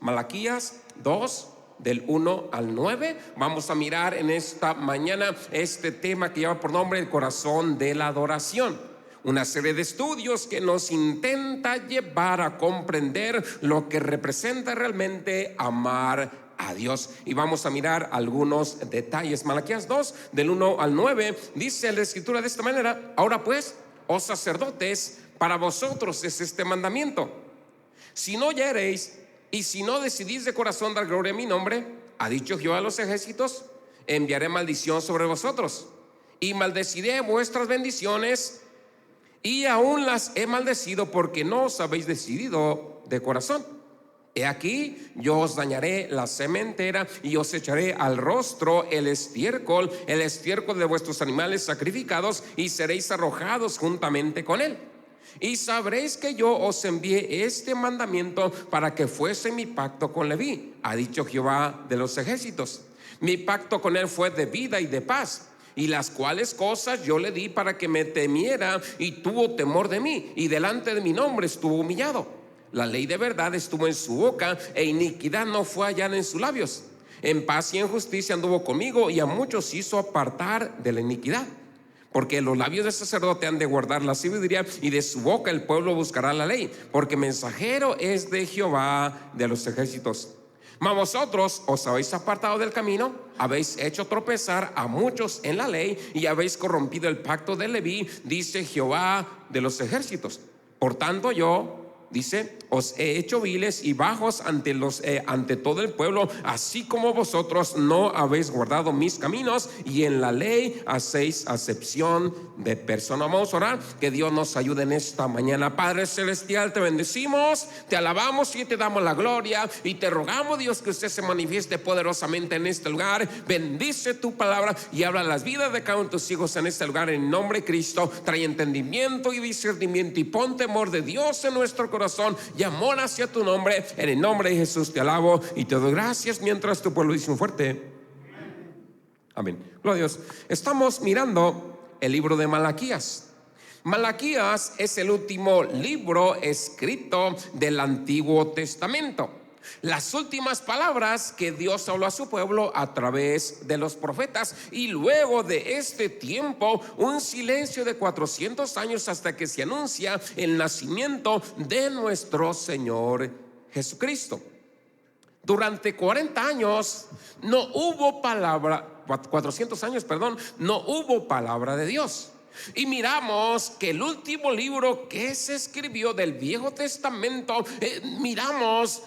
Malaquías 2, del 1 al 9. Vamos a mirar en esta mañana este tema que lleva por nombre el corazón de la adoración. Una serie de estudios que nos intenta llevar a comprender lo que representa realmente amar a Dios. Y vamos a mirar algunos detalles. Malaquías 2, del 1 al 9, dice la escritura de esta manera: ahora pues, oh sacerdotes, para vosotros es este mandamiento: si no oyereis y si no decidís de corazón dar gloria a mi nombre, ha dicho Jehová a los ejércitos, enviaré maldición sobre vosotros y maldeciré vuestras bendiciones, y aún las he maldecido porque no os habéis decidido de corazón. He aquí, yo os dañaré la sementera y os echaré al rostro el estiércol de vuestros animales sacrificados, y seréis arrojados juntamente con él. Y sabréis que yo os envié este mandamiento para que fuese mi pacto con Leví, ha dicho Jehová de los ejércitos. Mi pacto con él fue de vida y de paz, y las cuales cosas yo le di para que me temiera, y tuvo temor de mí, y delante de mi nombre estuvo humillado. La ley de verdad estuvo en su boca, e iniquidad no fue hallada en sus labios. En paz y en justicia anduvo conmigo, y a muchos hizo apartar de la iniquidad. Porque los labios del sacerdote han de guardar la sabiduría, y de su boca el pueblo buscará la ley, porque mensajero es de Jehová de los ejércitos. Mas vosotros os habéis apartado del camino, habéis hecho tropezar a muchos en la ley, y habéis corrompido el pacto de Leví, dice Jehová de los ejércitos. Por tanto yo, dice, os he hecho viles y bajos ante todo el pueblo, así como vosotros no habéis guardado mis caminos, y en la ley hacéis acepción de persona. Vamos a orar, que Dios nos ayude en esta mañana. Padre celestial, te bendecimos, te alabamos y te damos la gloria, y te rogamos, Dios, que usted se manifieste poderosamente en este lugar. Bendice tu palabra y habla las vidas de cada uno de tus hijos en este lugar, en nombre de Cristo. Trae entendimiento y discernimiento, y pon temor de Dios en nuestro corazón y amor hacia tu nombre. En el nombre de Jesús te alabo y te doy gracias, mientras tu pueblo dice un fuerte amén. Gloria a Dios. Estamos mirando el libro de Malaquías. Malaquías es el último libro escrito del Antiguo Testamento. Las últimas palabras que Dios habló a su pueblo a través de los profetas, y luego de este tiempo un silencio de 400 años hasta que se anuncia el nacimiento de nuestro Señor Jesucristo. Durante 40 años no hubo palabra, 400 años, perdón, no hubo palabra de Dios. Y miramos que el último libro que se escribió del Viejo Testamento, miramos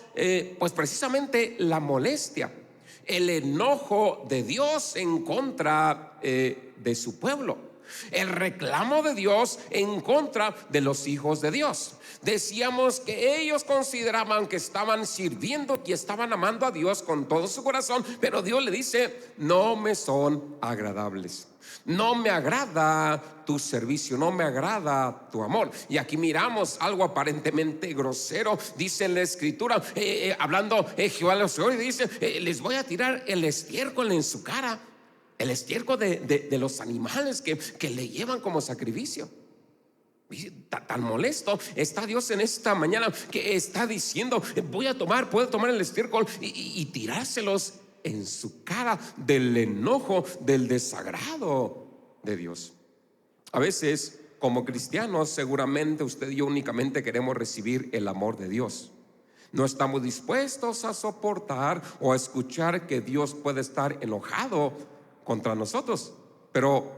pues precisamente la molestia, el enojo de Dios en contra de su pueblo, el reclamo de Dios en contra de los hijos de Dios. Decíamos que ellos consideraban que estaban sirviendo y estaban amando a Dios con todo su corazón, pero Dios le dice: no me son agradables. No me agrada tu servicio, no me agrada tu amor. Y aquí miramos algo aparentemente grosero. Dice en la escritura, hablando Jehová los ejércitos, dice: les voy a tirar el estiércol en su cara. El estiércol de los animales que le llevan como sacrificio. Tan molesto está Dios en esta mañana, que está diciendo: puedo tomar el estiércol y tirárselos en su cara, del enojo, del desagrado de Dios. A veces, como cristianos, seguramente usted y yo únicamente queremos recibir el amor de Dios. No estamos dispuestos a soportar o a escuchar que Dios puede estar enojado contra nosotros. Pero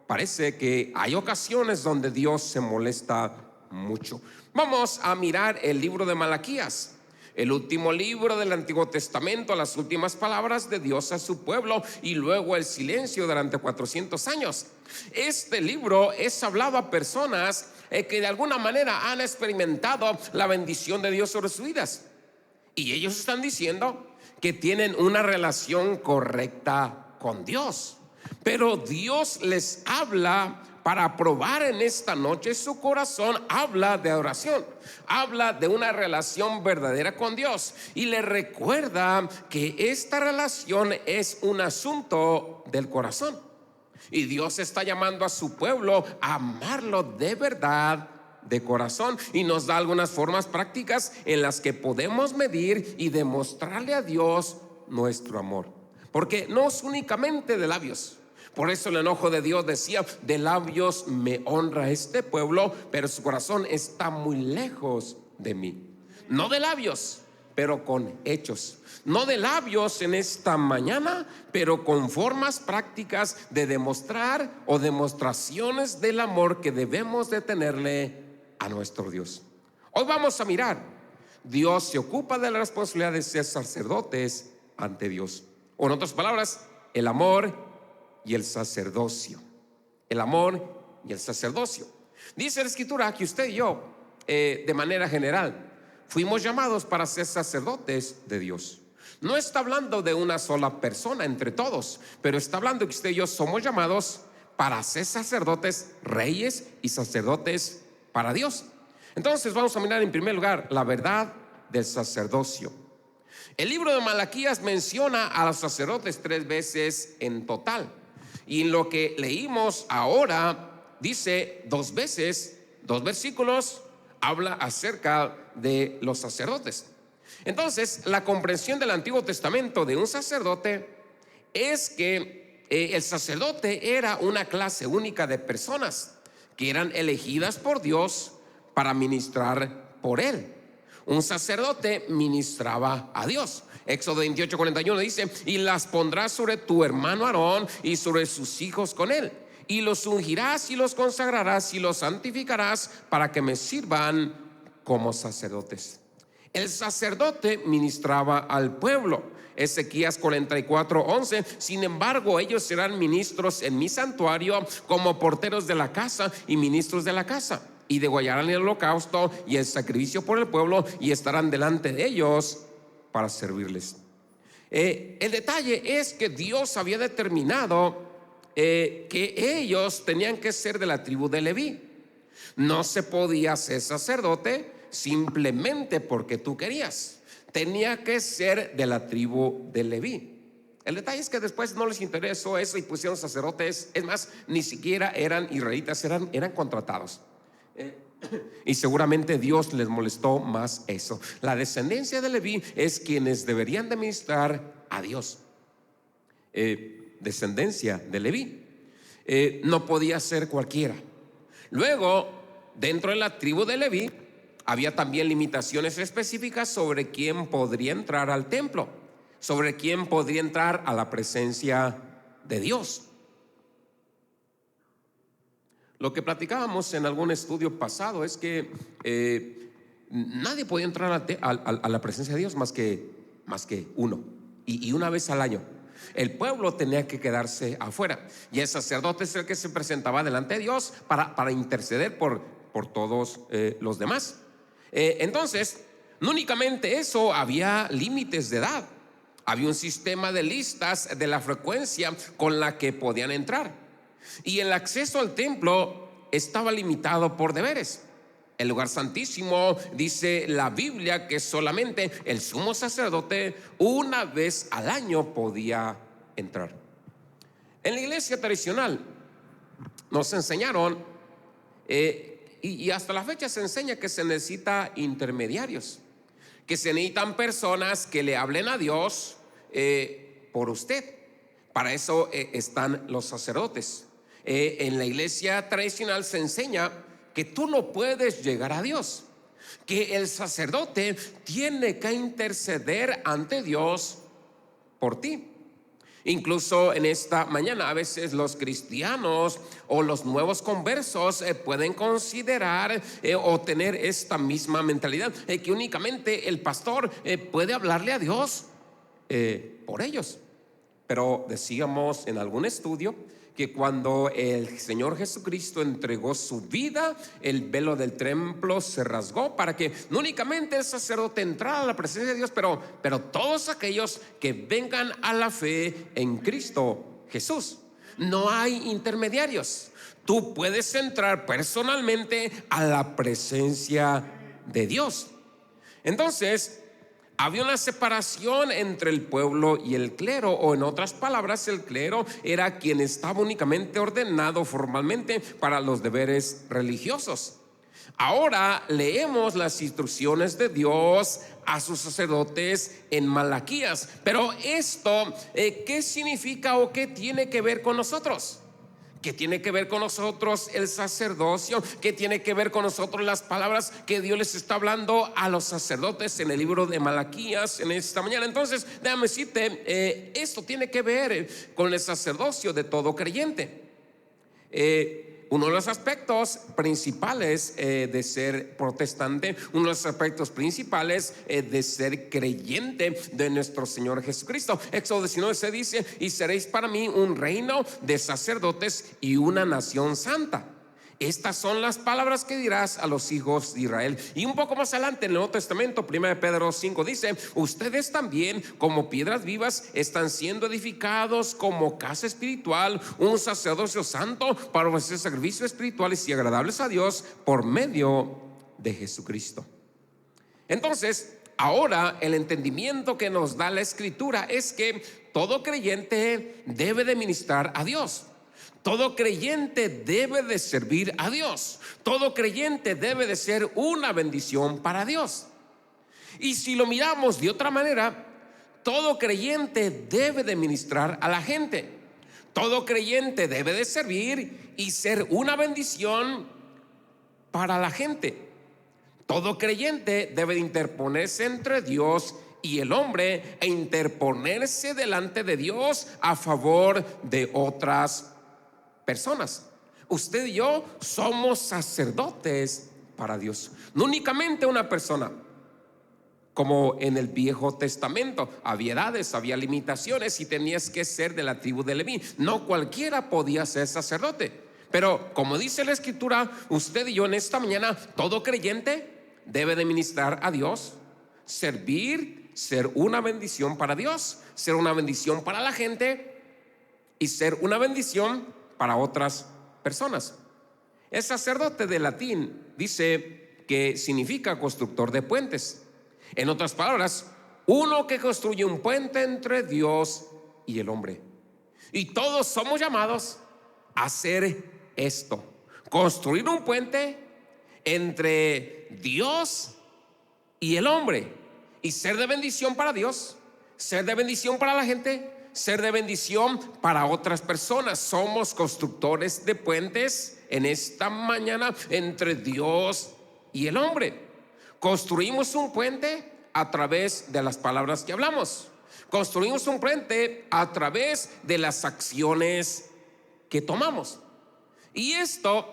parece que hay ocasiones donde Dios se molesta mucho. Vamos a mirar el libro de Malaquías, el último libro del Antiguo Testamento, las últimas palabras de Dios a su pueblo, y luego el silencio durante 400 años. Este libro es hablado a personas que de alguna manera han experimentado la bendición de Dios sobre sus vidas, y ellos están diciendo que tienen una relación correcta con Dios. Pero Dios les habla para probar en esta noche su corazón. Habla de adoración, habla de una relación verdadera con Dios, y le recuerda que esta relación es un asunto del corazón, y Dios está llamando a su pueblo a amarlo de verdad, de corazón, y nos da algunas formas prácticas en las que podemos medir y demostrarle a Dios nuestro amor, porque no es únicamente de labios. Por eso el enojo de Dios decía: de labios me honra este pueblo, pero su corazón está muy lejos de mí. No de labios, pero con hechos. No de labios en esta mañana, pero con formas prácticas de demostrar o demostraciones del amor que debemos de tenerle a nuestro Dios. Hoy vamos a mirar: Dios se ocupa de la responsabilidad de ser sacerdotes ante Dios. O en otras palabras, el amor y el sacerdocio. El amor y el sacerdocio. Dice la Escritura que usted y yo, de manera general, fuimos llamados para ser sacerdotes de Dios. No está hablando de una sola persona entre todos, pero está hablando que usted y yo somos llamados para ser sacerdotes, reyes y sacerdotes para Dios. Entonces vamos a mirar en primer lugar la verdad del sacerdocio. El libro de Malaquías menciona a los sacerdotes 3 veces en total, y en lo que leímos ahora dice 2 veces, 2 versículos, habla acerca de los sacerdotes. Entonces, la comprensión del Antiguo Testamento de un sacerdote es que el sacerdote era una clase única de personas que eran elegidas por Dios para ministrar por él. Un sacerdote ministraba a Dios. Éxodo 28:41 dice: y las pondrás sobre tu hermano Aarón y sobre sus hijos con él, y los ungirás y los consagrarás y los santificarás para que me sirvan como sacerdotes. El sacerdote ministraba al pueblo. Ezequías 44:11: sin embargo, ellos serán ministros en mi santuario, como porteros de la casa y ministros de la casa, y degollarán el holocausto y el sacrificio por el pueblo, y estarán delante de ellos para servirles. El detalle es que Dios había determinado que ellos tenían que ser de la tribu de Leví. No se podía ser sacerdote simplemente porque tú querías. Tenía que ser de la tribu de Leví. El detalle es que después no les interesó eso y pusieron sacerdotes. Es más, ni siquiera eran israelitas, eran contratados. Y seguramente Dios les molestó más eso. La descendencia de Leví es quienes deberían de ministrar a Dios. Descendencia de Leví. No podía ser cualquiera. Luego, dentro de la tribu de Leví había también limitaciones específicas sobre quién podría entrar al templo, sobre quién podría entrar a la presencia de Dios. Lo que platicábamos en algún estudio pasado es que nadie podía entrar a la presencia de Dios más que uno, y una vez al año. El pueblo tenía que quedarse afuera, y el sacerdote es el que se presentaba delante de Dios para interceder por todos los demás. Entonces, no únicamente eso, había límites de edad. Había un sistema de listas de la frecuencia con la que podían entrar. Y el acceso al templo estaba limitado por deberes. El lugar santísimo, dice la Biblia, que solamente el sumo sacerdote una vez al año podía entrar. En la iglesia tradicional nos enseñaron, y hasta la fecha se enseña, que se necesita intermediarios, que se necesitan personas que le hablen a Dios por usted. Para eso están los sacerdotes. En la iglesia tradicional se enseña que tú no puedes llegar a Dios, que el sacerdote tiene que interceder ante Dios por ti. Incluso en esta mañana, a veces los cristianos o los nuevos conversos pueden considerar o tener esta misma mentalidad, que únicamente el pastor puede hablarle a Dios por ellos. Pero decíamos en algún estudio que cuando el Señor Jesucristo entregó su vida, el velo del templo se rasgó para que no únicamente el sacerdote entrara a la presencia de Dios, pero todos aquellos que vengan a la fe en Cristo Jesús. No hay intermediarios. Tú puedes entrar personalmente a la presencia de Dios. Entonces, había una separación entre el pueblo y el clero, o en otras palabras, el clero era quien estaba únicamente ordenado formalmente para los deberes religiosos. Ahora leemos las instrucciones de Dios a sus sacerdotes en Malaquías. Pero esto, ¿qué significa o qué tiene que ver con nosotros? ¿Qué tiene que ver con nosotros el sacerdocio? ¿Qué tiene que ver con nosotros las palabras que Dios les está hablando a los sacerdotes en el libro de Malaquías en esta mañana? Entonces, déjame decirte, esto tiene que ver con el sacerdocio de todo creyente. Uno de los aspectos principales de ser protestante, uno de los aspectos principales de ser creyente de nuestro Señor Jesucristo. Éxodo 19 se dice: y seréis para mí un reino de sacerdotes y una nación santa. Estas son las palabras que dirás a los hijos de Israel. Y un poco más adelante en el Nuevo Testamento, 1 Pedro 5 dice: ustedes también, como piedras vivas, están siendo edificados como casa espiritual, un sacerdocio santo, para ofrecer sacrificios espirituales y agradables a Dios por medio de Jesucristo. Entonces, ahora el entendimiento que nos da la Escritura es que todo creyente debe de ministrar a Dios. Todo creyente debe de servir a Dios. Todo creyente debe de ser una bendición para Dios. Y si lo miramos de otra manera, todo creyente debe de ministrar a la gente. Todo creyente debe de servir y ser una bendición para la gente. Todo creyente debe de interponerse entre Dios y el hombre e interponerse delante de Dios a favor de otras personas. Usted y yo somos sacerdotes para Dios. No únicamente una persona. Como en el Viejo Testamento había edades, había limitaciones y tenías que ser de la tribu de Leví. No cualquiera podía ser sacerdote. Pero como dice la Escritura, usted y yo en esta mañana, todo creyente debe de ministrar a Dios, servir, ser una bendición para Dios, ser una bendición para la gente y ser una bendición para otras personas. El sacerdote de latín dice que significa constructor de puentes. En otras palabras, uno que construye un puente entre Dios y el hombre. Y todos somos llamados a hacer esto: construir un puente entre Dios y el hombre, y ser de bendición para Dios, ser de bendición para la gente, ser de bendición para otras personas. Somos constructores de puentes en esta mañana entre Dios y el hombre. Construimos un puente a través de las palabras que hablamos. Construimos un puente a través de las acciones que tomamos. Y esto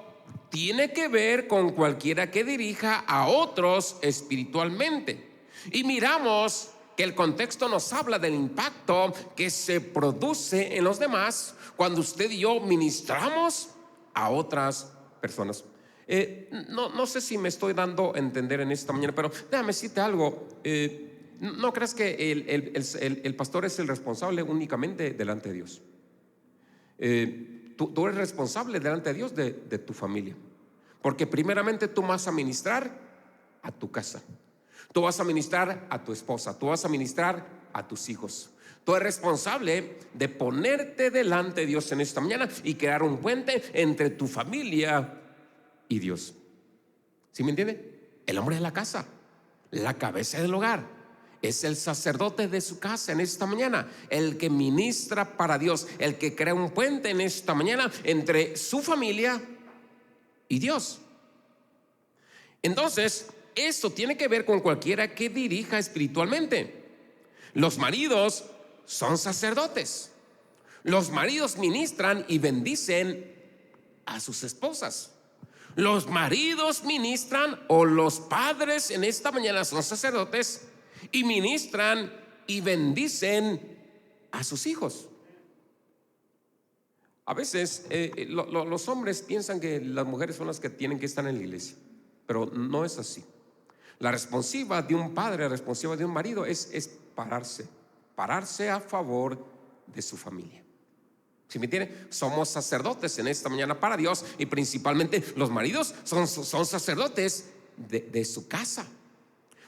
tiene que ver con cualquiera que dirija a otros espiritualmente. Y miramos que el contexto nos habla del impacto que se produce en los demás cuando usted y yo ministramos a otras personas. No sé si me estoy dando a entender en esta mañana, pero déjame decirte algo. No creas que el pastor es el responsable únicamente delante de Dios. Tú eres responsable delante de Dios de tu familia, porque primeramente tú vas a ministrar a tu casa. Tú vas a ministrar a tu esposa, tú vas a ministrar a tus hijos. Tú eres responsable de ponerte delante de Dios en esta mañana y crear un puente entre tu familia y Dios. ¿Sí me entiende? El hombre de la casa, la cabeza del hogar, es el sacerdote de su casa en esta mañana, el que ministra para Dios, el que crea un puente en esta mañana entre su familia y Dios. Entonces, esto tiene que ver con cualquiera que dirija espiritualmente. Los maridos son sacerdotes. Los maridos ministran y bendicen a sus esposas. Los maridos ministran, o los padres en esta mañana son sacerdotes y ministran y bendicen a sus hijos. A veces los hombres piensan que las mujeres son las que tienen que estar en la iglesia, pero no es así. La responsiva de un padre, la responsiva de un marido es pararse a favor de su familia. ¿Sí me entiende? Somos sacerdotes en esta mañana para Dios, y principalmente los maridos son sacerdotes de su casa.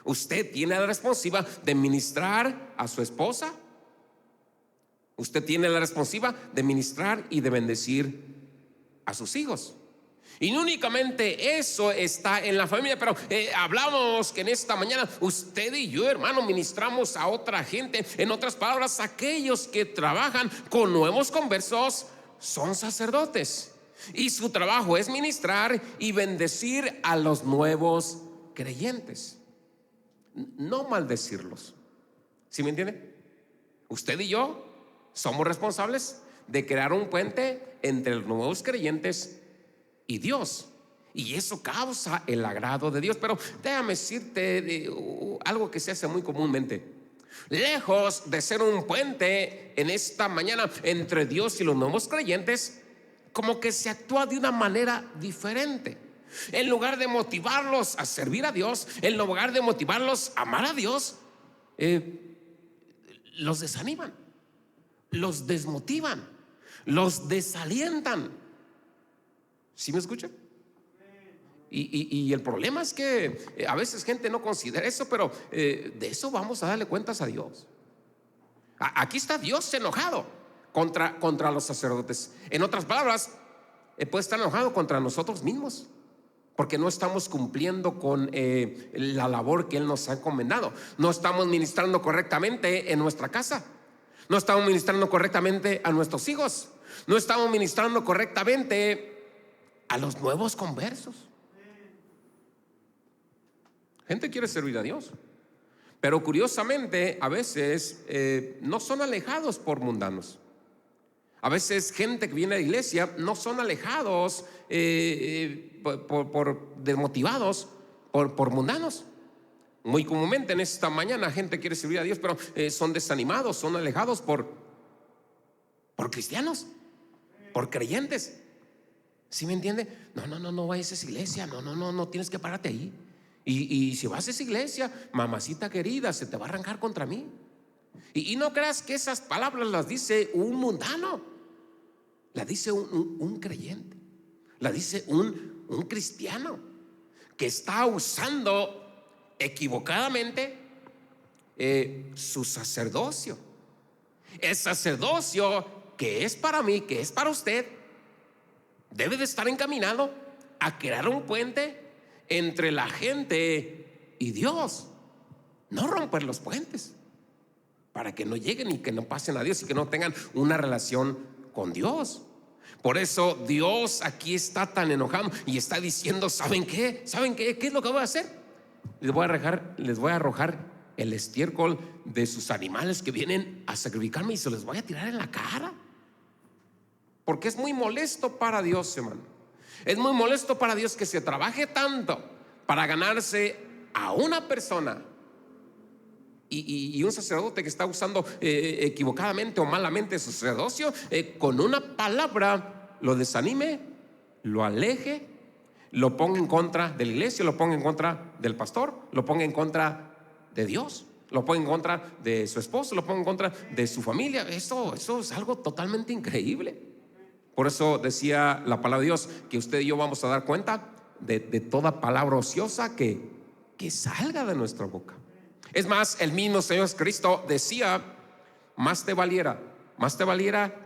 Usted tiene la responsiva de ministrar a su esposa. Usted tiene la responsiva de ministrar y de bendecir a sus hijos. Y no únicamente eso está en la familia, pero hablamos que en esta mañana usted y yo, hermano, ministramos a otra gente. En otras palabras, aquellos que trabajan con nuevos conversos son sacerdotes. Y su trabajo es ministrar y bendecir a los nuevos creyentes, no maldecirlos. ¿Sí me entiende? Usted y yo somos responsables de crear un puente entre los nuevos creyentes y Dios, y eso causa el agrado de Dios. Pero déjame decirte algo que se hace muy comúnmente. Lejos de ser un puente en esta mañana entre Dios y los nuevos creyentes, como que se actúa de una manera diferente. En lugar de motivarlos a servir a Dios, en lugar de motivarlos a amar a Dios, los desaniman, los desmotivan, los desalientan. ¿Sí me escucha? Y el problema es que a veces gente no considera eso, pero de eso vamos a darle cuentas a Dios. Aquí está Dios enojado contra los sacerdotes. En otras palabras, puede estar enojado contra nosotros mismos, porque no estamos cumpliendo con la labor que Él nos ha encomendado. No estamos ministrando correctamente en nuestra casa. No estamos ministrando correctamente a nuestros hijos. No estamos ministrando correctamente a los nuevos conversos. Gente quiere servir a Dios, pero curiosamente a veces no son alejados por mundanos. A veces gente que viene a la iglesia no son alejados desmotivados por mundanos. Muy comúnmente en esta mañana gente quiere servir a Dios, pero son desanimados, son alejados por cristianos, por creyentes. ¿Sí me entiende? No vayas a esa iglesia, no tienes que pararte ahí. Y si vas a esa iglesia, mamacita querida, se te va a arrancar contra mí. Y no creas que esas palabras las dice un mundano, las dice un creyente, las dice un cristiano que está usando equivocadamente su sacerdocio. El sacerdocio que es para mí, que es para usted, debe de estar encaminado a crear un puente entre la gente y Dios, no romper los puentes, para que no lleguen y que no pasen a Dios y que no tengan una relación con Dios. Por eso Dios aquí está tan enojado y está diciendo: ¿saben qué? ¿Qué es lo que voy a hacer? Les voy a arrojar el estiércol de sus animales que vienen a sacrificarme y se los voy a tirar en la cara. Porque es muy molesto para Dios, hermano. Es muy molesto para Dios que se trabaje tanto para ganarse a una persona y un sacerdote que está usando equivocadamente o malamente su sacerdocio, con una palabra lo desanime, lo aleje, lo ponga en contra de la iglesia, lo ponga en contra del pastor, lo ponga en contra de Dios, lo ponga en contra de su esposo, lo ponga en contra de su familia. Eso es algo totalmente increíble. Por eso decía la palabra de Dios que usted y yo vamos a dar cuenta de toda palabra ociosa que salga de nuestra boca. Es más, el mismo Señor Cristo decía: más te valiera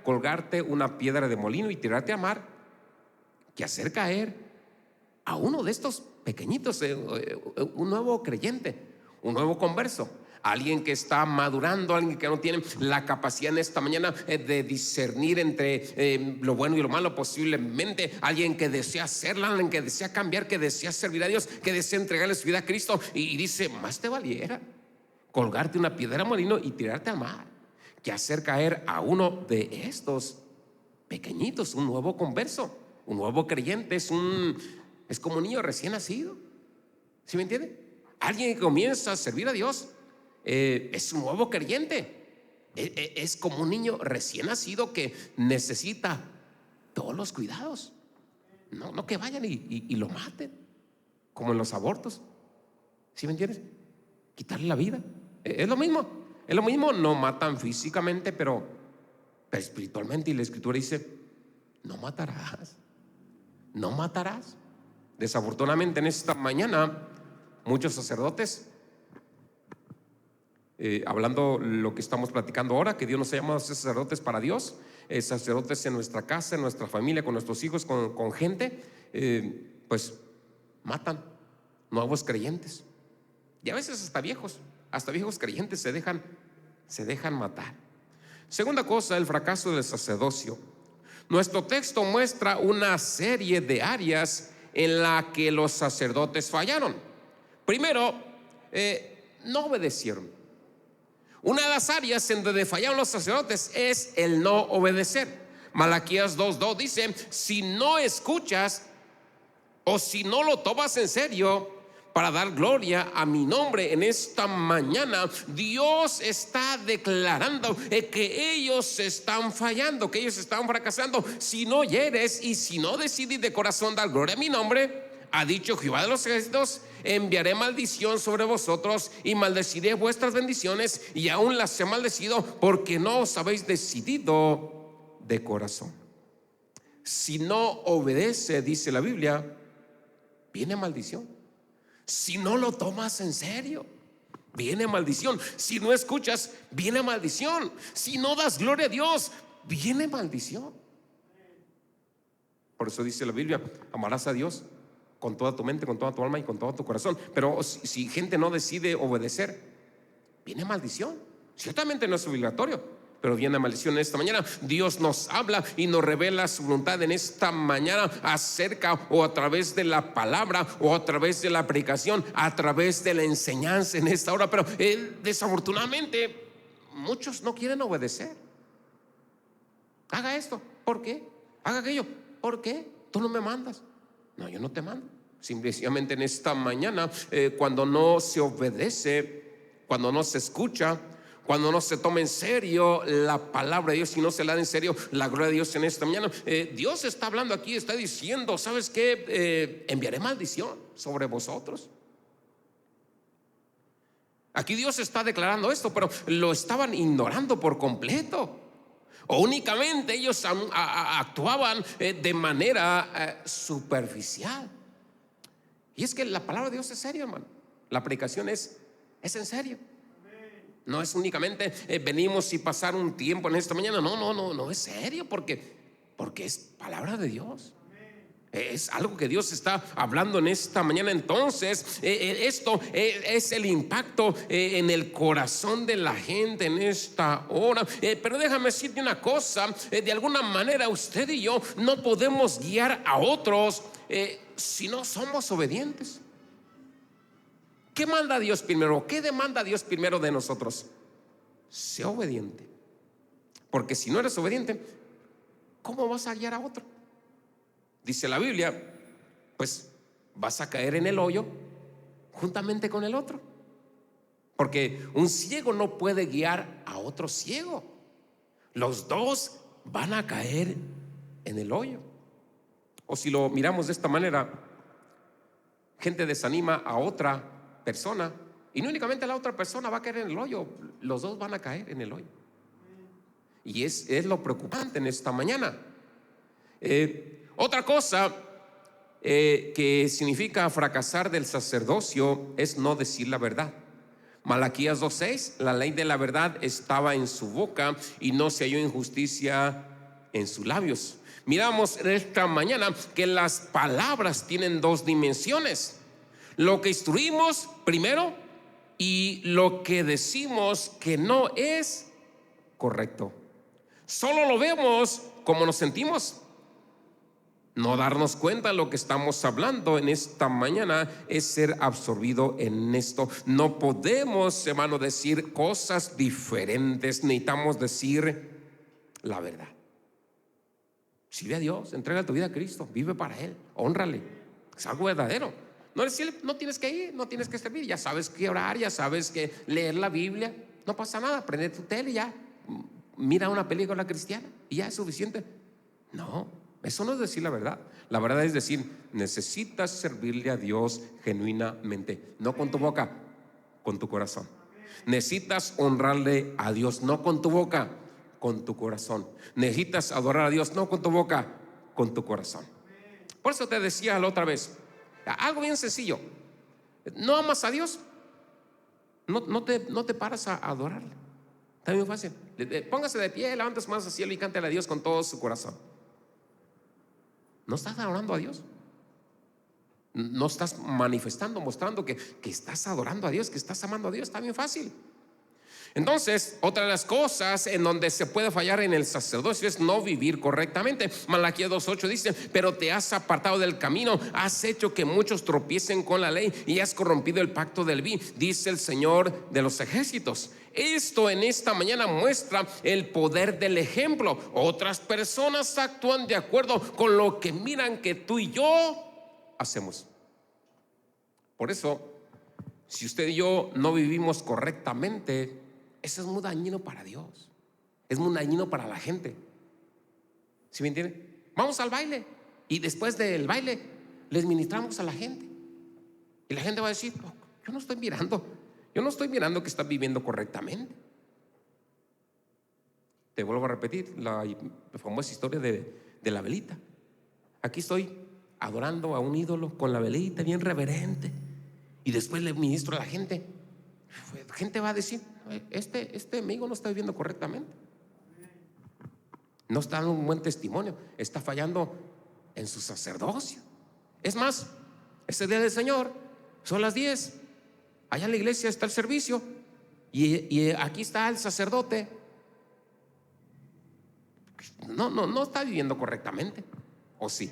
colgarte una piedra de molino y tirarte a mar, que hacer caer a uno de estos pequeñitos, un nuevo creyente, un nuevo converso, alguien que está madurando, alguien que no tiene la capacidad en esta mañana de discernir entre lo bueno y lo malo, posiblemente alguien que desea hacerla, alguien que desea cambiar, que desea servir a Dios, que desea entregarle su vida a Cristo, y dice: más te valiera colgarte una piedra molino y tirarte al mar, que hacer caer a uno de estos pequeñitos, un nuevo converso, un nuevo creyente. Es como un niño recién nacido. ¿Sí me entiende? Alguien que comienza a servir a Dios es un nuevo creyente. Es como un niño recién nacido que necesita todos los cuidados. No que vayan y lo maten, como en los abortos. ¿Sí me entiendes? Quitarle la vida. Es lo mismo. No matan físicamente, pero espiritualmente. Y la Escritura dice: no matarás. Desafortunadamente en esta mañana muchos sacerdotes, hablando lo que estamos platicando ahora, que Dios nos ha llamado a ser sacerdotes para Dios, sacerdotes en nuestra casa, en nuestra familia, con nuestros hijos, con gente, pues matan nuevos creyentes. Y a veces hasta viejos creyentes se dejan matar. Segunda cosa, el fracaso del sacerdocio. Nuestro texto muestra una serie de áreas en la que los sacerdotes fallaron. Primero, no obedecieron. Una de las áreas en donde fallaron los sacerdotes es el no obedecer. Malaquías 2:2 dice: si no escuchas o si no lo tomas en serio para dar gloria a mi nombre en esta mañana, Dios está declarando que ellos están fallando, que ellos están fracasando. Si no hieres y si no decides de corazón dar gloria a mi nombre, ha dicho Jehová de los ejércitos, enviaré maldición sobre vosotros y maldeciré vuestras bendiciones, y aún las he maldecido porque no os habéis decidido de corazón. Si no obedece, dice la Biblia, viene maldición. Si no lo tomas en serio, viene maldición. Si no escuchas, viene maldición. Si no das gloria a Dios, viene maldición. Por eso dice la Biblia: amarás a Dios con toda tu mente, con toda tu alma y con todo tu corazón. Pero si gente no decide obedecer, viene maldición. Ciertamente no es obligatorio, pero viene maldición. En esta mañana Dios nos habla y nos revela su voluntad en esta mañana acerca, o a través de la palabra, o a través de la predicación, a través de la enseñanza en esta hora. Pero desafortunadamente muchos no quieren obedecer. Haga esto, ¿por qué? Haga aquello, ¿por qué? Tú no me mandas. No, yo no te mando. Simplemente en esta mañana, cuando no se obedece, cuando no se escucha, cuando no se toma en serio la palabra de Dios, y no se la da en serio la gloria de Dios en esta mañana, Dios está hablando aquí, está diciendo: ¿sabes qué? Enviaré maldición sobre vosotros. Aquí Dios está declarando esto, pero lo estaban ignorando por completo. O únicamente ellos actuaban de manera superficial. Y es que la palabra de Dios es seria, hermano. La predicación es en serio. No es únicamente venimos y pasar un tiempo en esta mañana. No, es serio, porque es palabra de Dios. Es algo que Dios está hablando en esta mañana. Entonces esto es el impacto en el corazón de la gente en esta hora. Pero déjame decirte una cosa: de alguna manera usted y yo no podemos guiar a otros si no somos obedientes. ¿Qué manda Dios primero? ¿Qué demanda Dios primero de nosotros? Sé obediente. Porque si no eres obediente, ¿cómo vas a guiar a otro? Dice la Biblia, pues vas a caer en el hoyo juntamente con el otro. Porque un ciego no puede guiar a otro ciego. Los dos van a caer en el hoyo. O si lo miramos de esta manera, gente desanima a otra persona, y no únicamente la otra persona va a caer en el hoyo, los dos van a caer en el hoyo. Y es lo preocupante en esta mañana. Otra cosa que significa fracasar del sacerdocio es no decir la verdad. Malaquías 2:6: la ley de la verdad estaba en su boca y no se halló injusticia en sus labios. Miramos esta mañana que las palabras tienen dos dimensiones: lo que instruimos primero y lo que decimos que no es correcto. Solo lo vemos como nos sentimos. No darnos cuenta de lo que estamos hablando en esta mañana es ser absorbido en esto. No podemos, hermano, decir cosas diferentes. Necesitamos decir la verdad. Sirve a Dios, entrega tu vida a Cristo, vive para Él, hónrale. Es algo verdadero. No decirle: no tienes que ir, no tienes que servir, ya sabes que orar, ya sabes que leer la Biblia. No pasa nada, prende tu tele y ya mira una película cristiana y ya es suficiente. No, eso no es decir la verdad. La verdad es decir: necesitas servirle a Dios genuinamente, no con tu boca, con tu corazón. Necesitas honrarle a Dios, no con tu boca, con tu corazón. Necesitas adorar a Dios, no con tu boca, con tu corazón. Por eso te decía la otra vez, algo bien sencillo: no amas a Dios, no te paras a adorarle. Está bien fácil. Póngase de pie, levante sus manos al cielo y cántale a Dios con todo su corazón. ¿No estás adorando a Dios? No estás manifestando, mostrando que estás adorando a Dios, que estás amando a Dios. Está bien fácil. Entonces, otra de las cosas en donde se puede fallar en el sacerdocio es no vivir correctamente. Malaquías 2:8 dice: pero te has apartado del camino, has hecho que muchos tropiecen con la ley y has corrompido el pacto del bien, dice el Señor de los ejércitos. Esto en esta mañana muestra el poder del ejemplo. Otras personas actúan de acuerdo con lo que miran que tú y yo hacemos. Por eso, si usted y yo no vivimos correctamente, eso es muy dañino para Dios, es muy dañino para la gente. ¿Sí me entiende? Vamos al baile y después del baile les ministramos a la gente y la gente va a decir: oh, yo no estoy mirando que están viviendo correctamente. Te vuelvo a repetir la famosa historia de la velita. Aquí estoy adorando a un ídolo con la velita bien reverente y después le ministro a la gente. La gente va a decir: este amigo no está viviendo correctamente, no está dando un buen testimonio, está fallando en su sacerdocio. Es más, ese día del Señor son las 10, allá en la iglesia está el servicio y aquí está el sacerdote. No está viviendo correctamente, ¿o sí?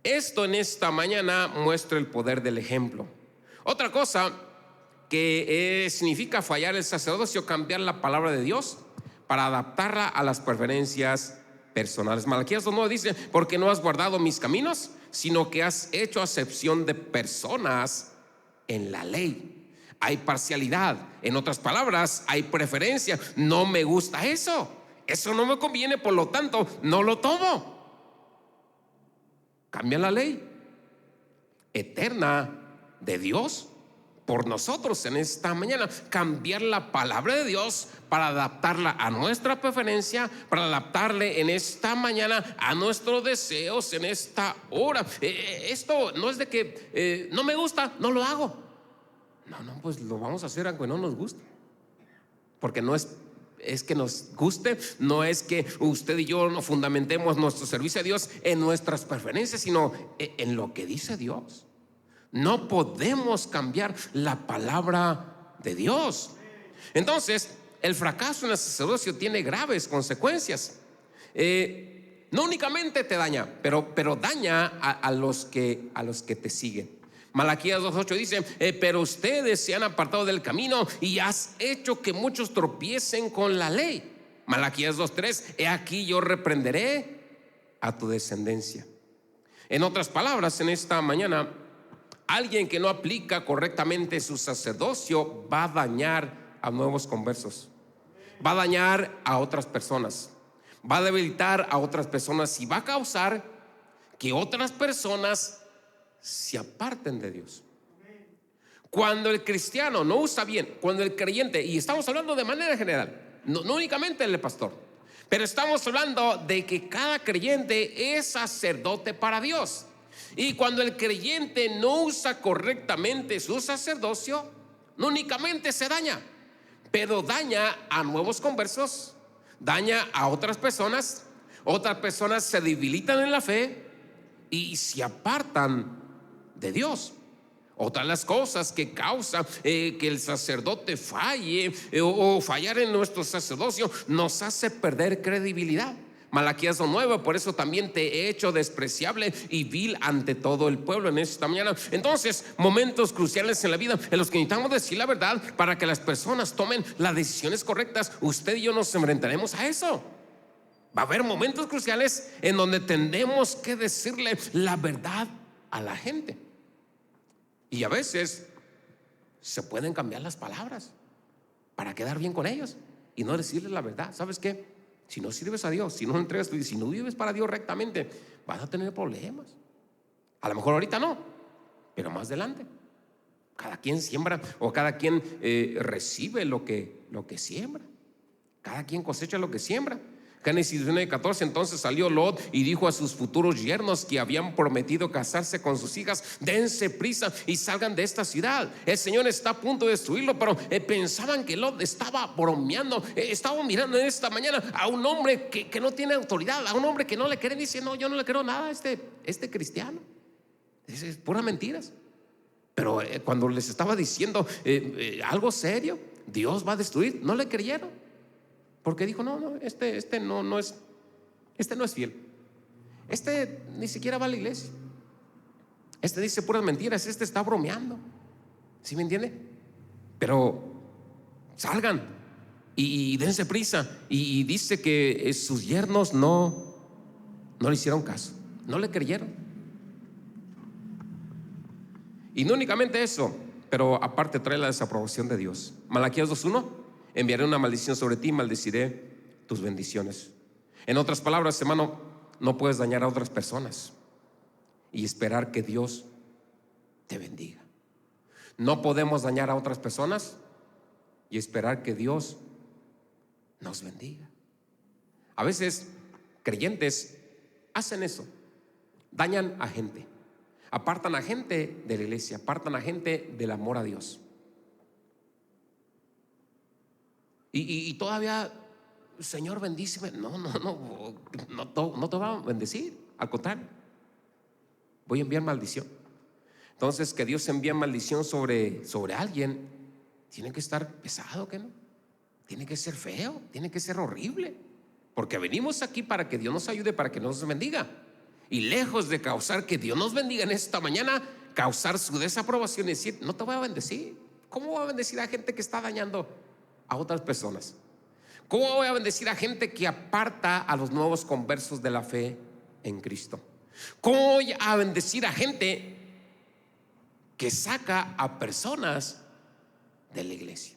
Esto en esta mañana muestra el poder del ejemplo. Otra cosa que significa fallar el sacerdocio: cambiar la palabra de Dios para adaptarla a las preferencias personales. Malaquías 2:9 dice: porque no has guardado mis caminos, sino que has hecho acepción de personas en la ley. Hay parcialidad, en otras palabras, hay preferencia. No me gusta eso no me conviene, por lo tanto no lo tomo. Cambia la ley eterna de Dios por nosotros en esta mañana. Cambiar la palabra de Dios para adaptarla a nuestra preferencia, para adaptarle en esta mañana a nuestros deseos en esta hora. Esto no es de que no me gusta, no lo hago. No, pues lo vamos a hacer aunque no nos guste, porque no es que nos guste, no es que usted y yo no fundamentemos nuestro servicio a Dios en nuestras preferencias, sino en lo que dice Dios. No podemos cambiar la palabra de Dios. Entonces, el fracaso en el sacerdocio tiene graves consecuencias. No únicamente te daña, pero daña a los que te siguen. Malaquías 2:8 dice: pero ustedes se han apartado del camino y has hecho que muchos tropiecen con la ley. Malaquías 2:3: he aquí yo reprenderé a tu descendencia. En otras palabras, en esta mañana, alguien que no aplica correctamente su sacerdocio va a dañar a nuevos conversos, va a dañar a otras personas, va a debilitar a otras personas y va a causar que otras personas se aparten de Dios. Cuando el cristiano no usa bien, cuando el creyente, y estamos hablando de manera general, no únicamente el pastor, pero estamos hablando de que cada creyente es sacerdote para Dios. Y cuando el creyente no usa correctamente su sacerdocio, no únicamente se daña, pero daña a nuevos conversos, daña a otras personas se debilitan en la fe y se apartan de Dios. Otra de las cosas que causa que el sacerdote falle o fallar en nuestro sacerdocio nos hace perder credibilidad. Malaquías 2:9: por eso también te he hecho despreciable y vil ante todo el pueblo en esta mañana. Entonces, momentos cruciales en la vida en los que necesitamos decir la verdad para que las personas tomen las decisiones correctas. Usted y yo nos enfrentaremos a eso. Va a haber momentos cruciales en donde tendremos que decirle la verdad a la gente. Y a veces se pueden cambiar las palabras para quedar bien con ellos y no decirles la verdad. ¿Sabes qué? Si no sirves a Dios, si no entregas, si no vives para Dios rectamente, vas a tener problemas. A lo mejor ahorita no, pero más adelante. Cada quien siembra o cada quien recibe lo que siembra. Cada quien cosecha lo que siembra. Génesis 19:14: entonces salió Lot y dijo a sus futuros yernos que habían prometido casarse con sus hijas: dense prisa y salgan de esta ciudad, el Señor está a punto de destruirlo. Pero pensaban que Lot estaba bromeando. Estaba mirando en esta mañana a un hombre que no tiene autoridad, a un hombre que no le cree. Dice: no, yo no le creo nada a este cristiano. Es puras mentiras. Pero cuando les estaba diciendo algo serio, Dios va a destruir, no le creyeron. Porque dijo, no, este no es fiel. Este ni siquiera va a la iglesia. Este dice puras mentiras, este está bromeando. ¿Sí me entiende? Pero salgan y dense prisa. Y dice que sus yernos no le hicieron caso, no le creyeron. Y no únicamente eso, pero aparte trae la desaprobación de Dios. Malaquías 2:1: enviaré una maldición sobre ti, maldeciré tus bendiciones. En otras palabras, hermano, no puedes dañar a otras personas y esperar que Dios te bendiga. No podemos dañar a otras personas y esperar que Dios nos bendiga. A veces creyentes hacen eso, dañan a gente, apartan a gente de la iglesia, apartan a gente del amor a Dios. Y todavía, Señor, bendíceme. No te va a bendecir. Al contrario, voy a enviar maldición. Entonces, que Dios envíe maldición sobre alguien, tiene que estar pesado, ¿qué no? Tiene que ser feo, tiene que ser horrible. Porque venimos aquí para que Dios nos ayude, para que nos bendiga. Y lejos de causar que Dios nos bendiga en esta mañana, causar su desaprobación y decir, no te voy a bendecir. ¿Cómo voy a bendecir a gente que está dañando a otras personas? ¿Cómo voy a bendecir a gente que aparta a los nuevos conversos de la fe en Cristo? ¿Cómo voy a bendecir a gente que saca a personas de la iglesia?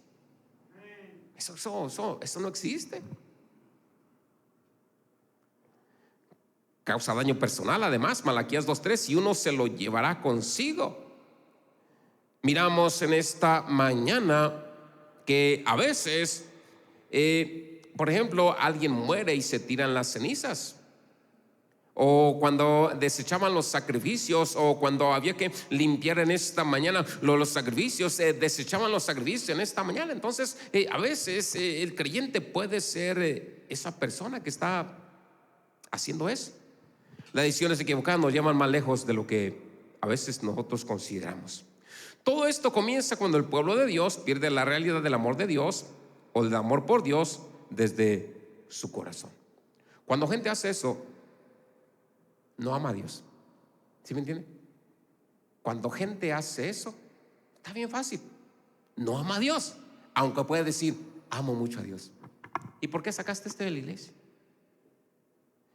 Eso no existe. Causa daño personal. Además, Malaquías 2:3: y uno se lo llevará consigo. Miramos en esta mañana que a veces, por ejemplo, alguien muere y se tiran las cenizas. O cuando desechaban los sacrificios, o cuando había que limpiar en esta mañana los sacrificios, desechaban los sacrificios en esta mañana. Entonces, a veces el creyente puede ser esa persona que está haciendo eso. Las decisiones equivocadas nos llevan más lejos de lo que a veces nosotros consideramos. Todo esto comienza cuando el pueblo de Dios pierde la realidad del amor de Dios o el amor por Dios desde su corazón. Cuando gente hace eso, no ama a Dios. ¿Sí me entiende? Cuando gente hace eso, está bien fácil, no ama a Dios, aunque puede decir, amo mucho a Dios. ¿Y por qué sacaste de la iglesia?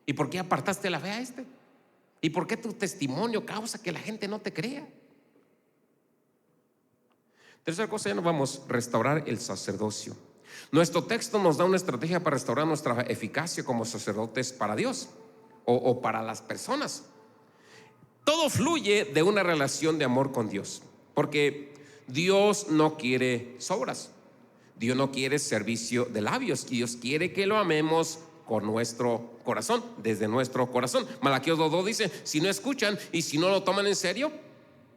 ¿Y por qué apartaste la fe a este? ¿Y por qué tu testimonio causa que la gente no te crea? Tercera cosa, ya nos vamos a restaurar el sacerdocio. Nuestro texto nos da una estrategia para restaurar nuestra eficacia como sacerdotes para Dios o para las personas. Todo fluye de una relación de amor con Dios, porque Dios no quiere sobras. Dios no quiere servicio de labios. Dios quiere que lo amemos con nuestro corazón, desde nuestro corazón. Malaquías 2:2 dice, si no escuchan y si no lo toman en serio,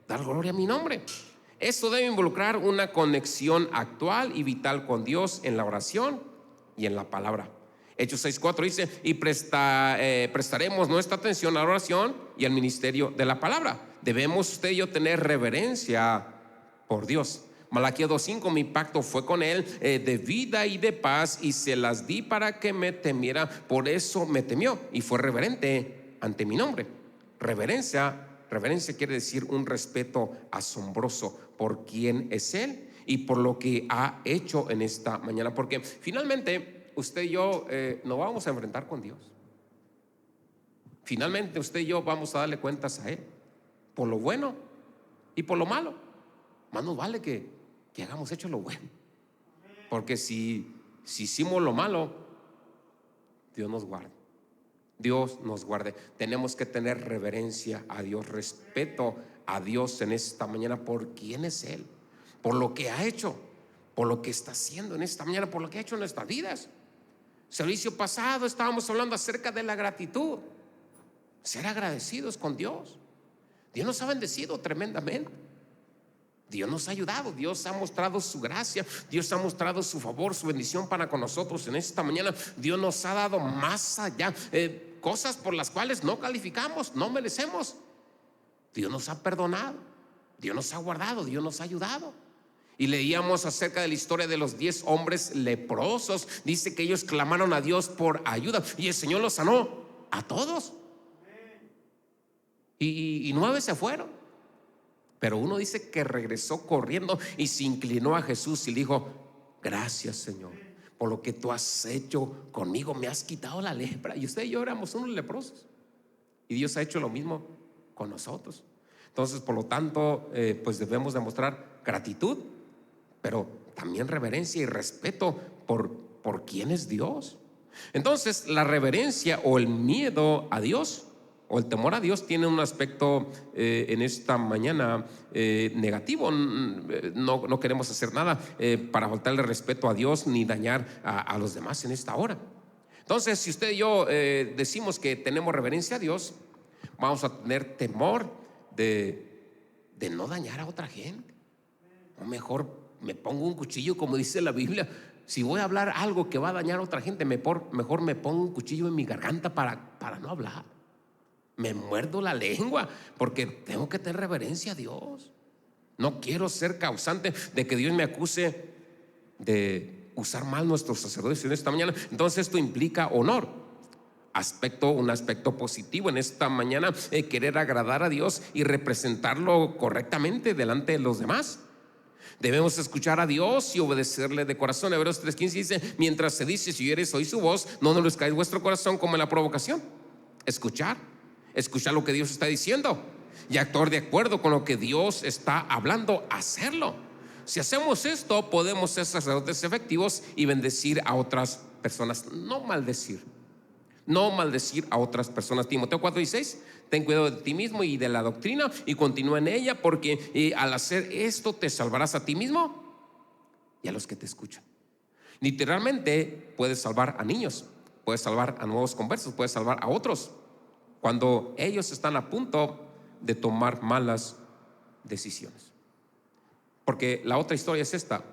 dar gloria a mi nombre. Esto debe involucrar una conexión actual y vital con Dios en la oración y en la palabra. Hechos 6:4 dice, y prestaremos nuestra atención a la oración y al ministerio de la palabra. Debemos usted y yo tener reverencia por Dios. Malaquías 2:5, mi pacto fue con él de vida y de paz, y se las di para que me temiera, por eso me temió y fue reverente ante mi nombre. Reverencia quiere decir un respeto asombroso por quién es él y por lo que ha hecho en esta mañana, porque finalmente usted y yo nos vamos a enfrentar con Dios. Finalmente usted y yo vamos a darle cuentas a él por lo bueno y por lo malo. Más nos vale que hagamos hecho lo bueno, porque si hicimos lo malo, Dios nos guarde. Dios nos guarde. Tenemos que tener reverencia a Dios, respeto a Dios en esta mañana por quién es él, por lo que ha hecho, por lo que está haciendo en esta mañana, por lo que ha hecho en nuestras vidas. Servicio pasado estábamos hablando acerca de la gratitud, ser agradecidos con Dios. Dios nos ha bendecido tremendamente. Dios nos ha ayudado, Dios ha mostrado su gracia, Dios ha mostrado su favor, su bendición para con nosotros en esta mañana. Dios nos ha dado más allá, cosas por las cuales no calificamos, no merecemos. Dios nos ha perdonado, Dios nos ha guardado, Dios nos ha ayudado. Y leíamos acerca de la historia de los 10 hombres leprosos. Dice que ellos clamaron a Dios por ayuda y el Señor los sanó a todos. Y 9 se fueron, pero uno dice que regresó corriendo y se inclinó a Jesús y le dijo: gracias, Señor, por lo que tú has hecho conmigo, me has quitado la lepra. Y usted y yo éramos unos leprosos y Dios ha hecho lo mismo con nosotros. Entonces, por lo tanto, pues debemos demostrar gratitud, pero también reverencia y respeto por quién es Dios. Entonces, la reverencia o el miedo a Dios o el temor a Dios tiene un aspecto en esta mañana negativo. No queremos hacer nada para faltarle respeto a Dios ni dañar a los demás en esta hora. Entonces, si usted y yo decimos que tenemos reverencia a Dios, vamos a tener temor de no dañar a otra gente. O mejor me pongo un cuchillo, como dice la Biblia. Si voy a hablar algo que va a dañar a otra gente, mejor me pongo un cuchillo en mi garganta para no hablar. Me muerdo la lengua porque tengo que tener reverencia a Dios. No quiero ser causante de que Dios me acuse de usar mal nuestros sacerdotes en esta mañana. Entonces esto implica honor, un aspecto positivo en esta mañana, querer agradar a Dios y representarlo correctamente delante de los demás. Debemos escuchar a Dios y obedecerle de corazón. Hebreos 3:15 dice: mientras se dice, si oyeres oír su voz, no endurezcáis vuestro corazón como en la provocación. Escuchar lo que Dios está diciendo y actuar de acuerdo con lo que Dios está hablando, hacerlo. Si hacemos esto, podemos ser sacerdotes efectivos y bendecir a otras personas, no maldecir a otras personas. Timoteo 4:16: ten cuidado de ti mismo y de la doctrina y continúa en ella, porque al hacer esto te salvarás a ti mismo y a los que te escuchan. Literalmente puedes salvar a niños, puedes salvar a nuevos conversos, puedes salvar a otros cuando ellos están a punto de tomar malas decisiones. Porque la otra historia es esta: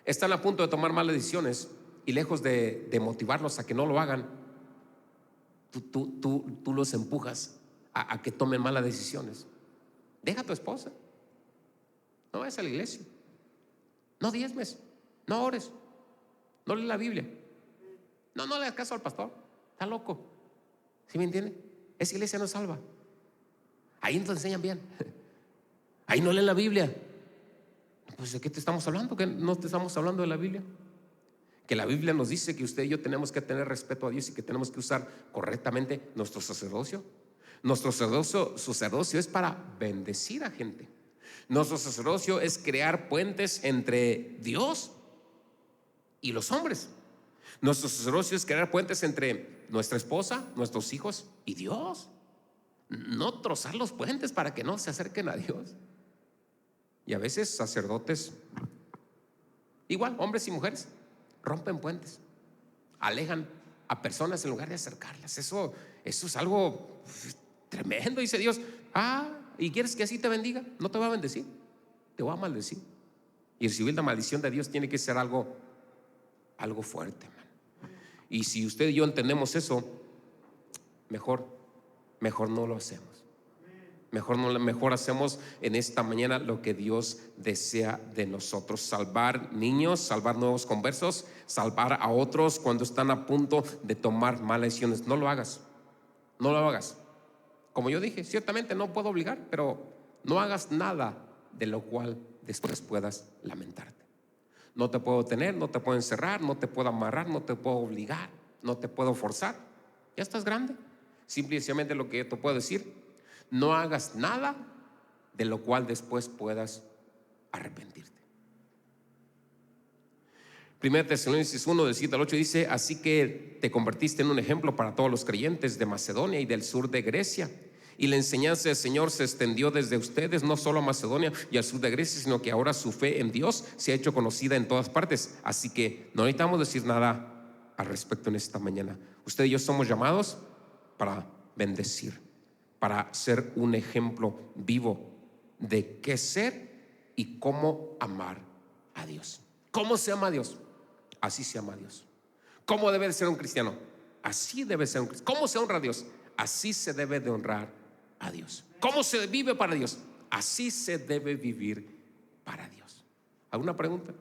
están a punto de tomar malas decisiones y lejos de motivarlos a que no lo hagan, tú los empujas a que tomen malas decisiones. Deja a tu esposa, no vayas a la iglesia, no diezmes, no ores, no lees la Biblia, no le hagas caso al pastor, está loco. ¿Sí me entiende? Esa iglesia no salva. Ahí no te enseñan bien, ahí no leen la Biblia. Pues ¿de qué te estamos hablando? ¿Que no te estamos hablando de la Biblia? Que la Biblia nos dice que usted y yo tenemos que tener respeto a Dios y que tenemos que usar correctamente nuestro sacerdocio. Nuestro sacerdocio es para bendecir a gente. Nuestro sacerdocio es crear puentes entre Dios y los hombres. Nuestro sacerdocio es crear puentes entre nuestra esposa, nuestros hijos y Dios. No trozar los puentes para que no se acerquen a Dios. Y a veces sacerdotes, igual hombres y mujeres, rompen puentes, alejan a personas en lugar de acercarlas. Eso es algo tremendo. Dice Dios: ¿y quieres que así te bendiga? No te va a bendecir, te va a maldecir. Y recibir la maldición de Dios tiene que ser algo fuerte, man. Y si usted y yo entendemos eso, mejor no lo hacemos. Mejor hacemos en esta mañana lo que Dios desea de nosotros: salvar niños, salvar nuevos conversos, salvar a otros cuando están a punto de tomar malas decisiones. No lo hagas. Como yo dije, ciertamente no puedo obligar, pero no hagas nada de lo cual después puedas lamentarte. No te puedo tener, no te puedo encerrar, no te puedo amarrar, no te puedo obligar, no te puedo forzar. Ya estás grande. Simplemente lo que yo te puedo decir: no hagas nada de lo cual después puedas arrepentirte. 1 Tesalonicenses 1, del 7 al 8 dice: así que te convertiste en un ejemplo para todos los creyentes de Macedonia y del sur de Grecia, y la enseñanza del Señor se extendió desde ustedes no solo a Macedonia y al sur de Grecia, sino que ahora su fe en Dios se ha hecho conocida en todas partes. Así que no necesitamos decir nada al respecto en esta mañana. Usted y yo somos llamados para bendecir, para ser un ejemplo vivo de qué ser y cómo amar a Dios. ¿Cómo se ama a Dios? Así se ama a Dios. ¿Cómo debe de ser un cristiano? Así debe ser un cristiano. ¿Cómo se honra a Dios? Así se debe de honrar a Dios. ¿Cómo se vive para Dios? Así se debe vivir para Dios. ¿Alguna pregunta?